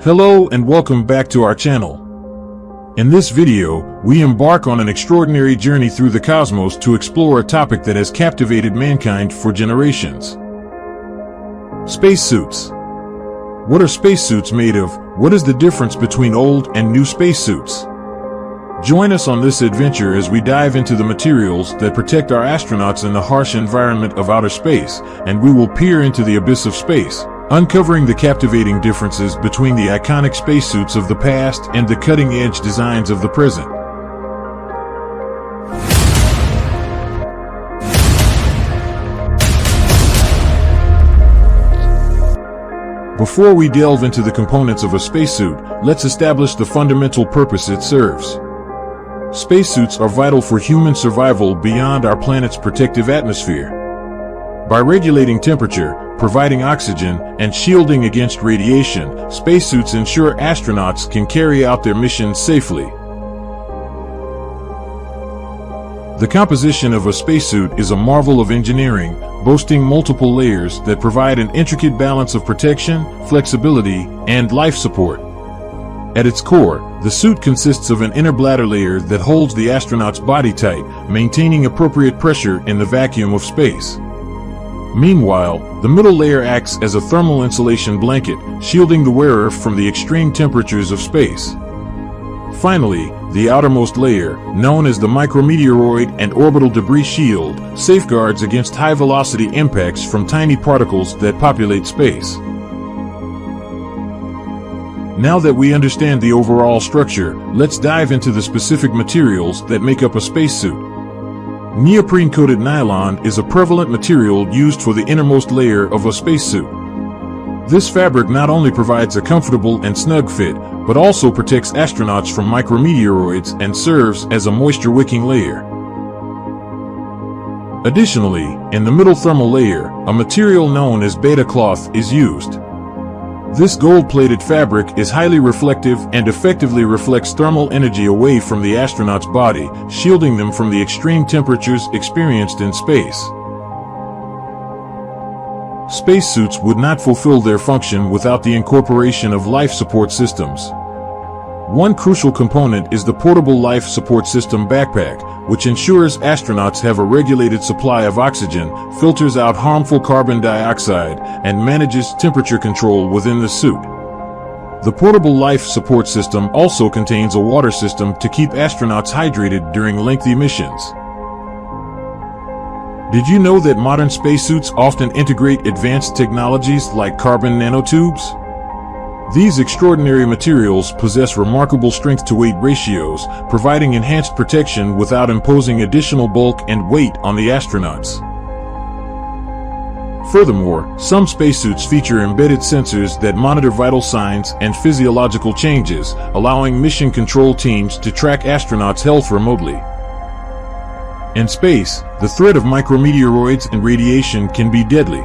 Hello and welcome back to our channel. In this video, we embark on an extraordinary journey through the cosmos to explore a topic that has captivated mankind for generations. Spacesuits. What are spacesuits made of? What is the difference between old and new spacesuits? Join us on this adventure as we dive into the materials that protect our astronauts in the harsh environment of outer space, and we will peer into the abyss of space, uncovering the captivating differences between the iconic spacesuits of the past and the cutting-edge designs of the present. Before we delve into the components of a spacesuit, let's establish the fundamental purpose it serves. Spacesuits are vital for human survival beyond our planet's protective atmosphere. By regulating temperature, providing oxygen, and shielding against radiation, spacesuits ensure astronauts can carry out their missions safely. The composition of a spacesuit is a marvel of engineering, boasting multiple layers that provide an intricate balance of protection, flexibility, and life support. At its core, the suit consists of an inner bladder layer that holds the astronaut's body tight, maintaining appropriate pressure in the vacuum of space. Meanwhile, the middle layer acts as a thermal insulation blanket, shielding the wearer from the extreme temperatures of space. Finally, the outermost layer, known as the micrometeoroid and orbital debris shield, safeguards against high-velocity impacts from tiny particles that populate space. Now that we understand the overall structure, let's dive into the specific materials that make up a spacesuit. Neoprene-coated nylon is a prevalent material used for the innermost layer of a spacesuit. This fabric not only provides a comfortable and snug fit, but also protects astronauts from micrometeoroids and serves as a moisture-wicking layer. Additionally, in the middle thermal layer, a material known as beta cloth is used. This gold-plated fabric is highly reflective and effectively reflects thermal energy away from the astronaut's body, shielding them from the extreme temperatures experienced in space. Spacesuits would not fulfill their function without the incorporation of life support systems. One crucial component is the portable life support system backpack, which ensures astronauts have a regulated supply of oxygen, filters out harmful carbon dioxide, and manages temperature control within the suit. The portable life support system also contains a water system to keep astronauts hydrated during lengthy missions. Did you know that modern spacesuits often integrate advanced technologies like carbon nanotubes? These extraordinary materials possess remarkable strength-to-weight ratios, providing enhanced protection without imposing additional bulk and weight on the astronauts. Furthermore, some spacesuits feature embedded sensors that monitor vital signs and physiological changes, allowing mission control teams to track astronauts' health remotely. In space, the threat of micrometeoroids and radiation can be deadly.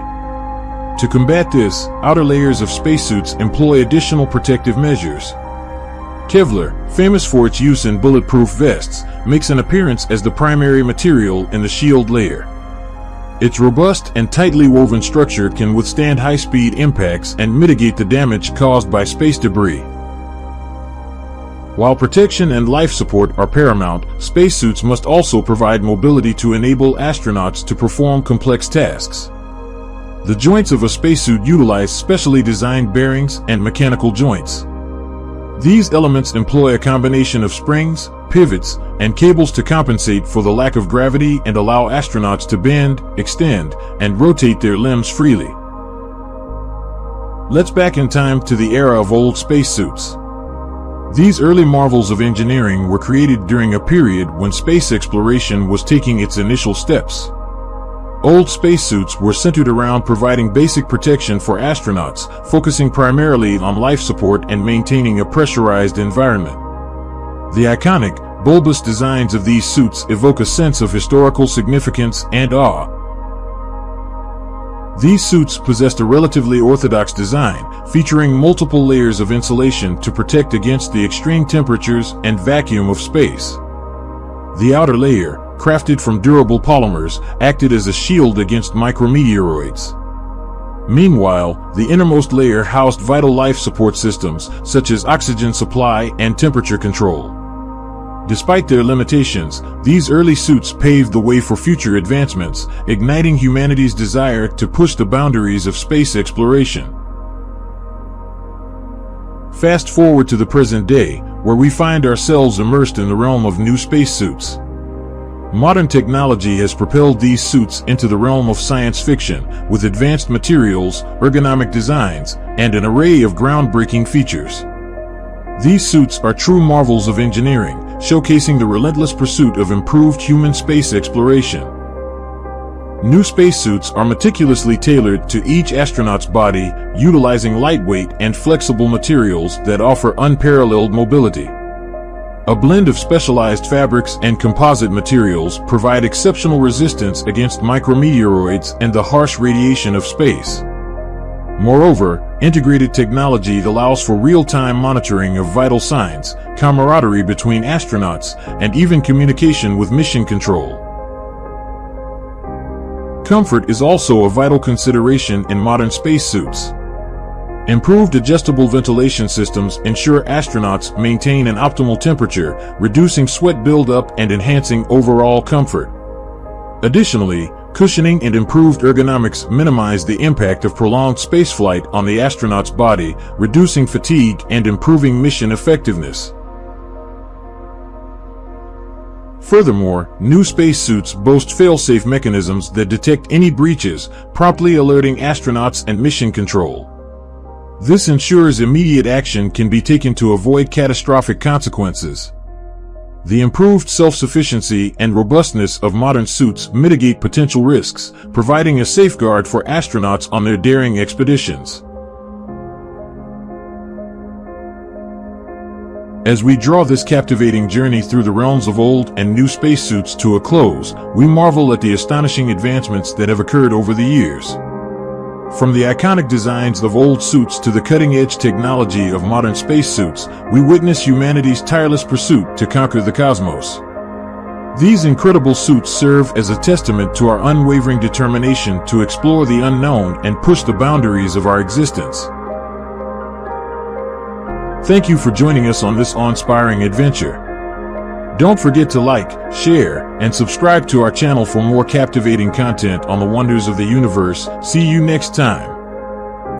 To combat this, outer layers of spacesuits employ additional protective measures. Kevlar, famous for its use in bulletproof vests, makes an appearance as the primary material in the shield layer. Its robust and tightly woven structure can withstand high-speed impacts and mitigate the damage caused by space debris. While protection and life support are paramount, spacesuits must also provide mobility to enable astronauts to perform complex tasks. The joints of a spacesuit utilize specially designed bearings and mechanical joints. These elements employ a combination of springs, pivots, and cables to compensate for the lack of gravity and allow astronauts to bend, extend, and rotate their limbs freely. Let's back in time to the era of old spacesuits. These early marvels of engineering were created during a period when space exploration was taking its initial steps. Old spacesuits were centered around providing basic protection for astronauts, focusing primarily on life support and maintaining a pressurized environment. The iconic, bulbous designs of these suits evoke a sense of historical significance and awe. These suits possessed a relatively orthodox design, featuring multiple layers of insulation to protect against the extreme temperatures and vacuum of space. The outer layer, crafted from durable polymers, acted as a shield against micrometeoroids. Meanwhile, the innermost layer housed vital life support systems, such as oxygen supply and temperature control. Despite their limitations, these early suits paved the way for future advancements, igniting humanity's desire to push the boundaries of space exploration. Fast forward to the present day, where we find ourselves immersed in the realm of new spacesuits. Modern technology has propelled these suits into the realm of science fiction, with advanced materials, ergonomic designs, and an array of groundbreaking features. These suits are true marvels of engineering, showcasing the relentless pursuit of improved human space exploration. New spacesuits are meticulously tailored to each astronaut's body, utilizing lightweight and flexible materials that offer unparalleled mobility. A blend of specialized fabrics and composite materials provide exceptional resistance against micrometeoroids and the harsh radiation of space. Moreover, integrated technology allows for real-time monitoring of vital signs, camaraderie between astronauts, and even communication with mission control. Comfort is also a vital consideration in modern spacesuits. Improved adjustable ventilation systems ensure astronauts maintain an optimal temperature, reducing sweat buildup and enhancing overall comfort. Additionally, cushioning and improved ergonomics minimize the impact of prolonged spaceflight on the astronaut's body, reducing fatigue and improving mission effectiveness. Furthermore, new spacesuits boast fail-safe mechanisms that detect any breaches, promptly alerting astronauts and mission control. This ensures immediate action can be taken to avoid catastrophic consequences. The improved self-sufficiency and robustness of modern suits mitigate potential risks, providing a safeguard for astronauts on their daring expeditions. As we draw this captivating journey through the realms of old and new spacesuits to a close, we marvel at the astonishing advancements that have occurred over the years. From the iconic designs of old suits to the cutting-edge technology of modern spacesuits, we witness humanity's tireless pursuit to conquer the cosmos. These incredible suits serve as a testament to our unwavering determination to explore the unknown and push the boundaries of our existence. Thank you for joining us on this awe-inspiring adventure. Don't forget to like, share, and subscribe to our channel for more captivating content on the wonders of the universe. See you next time.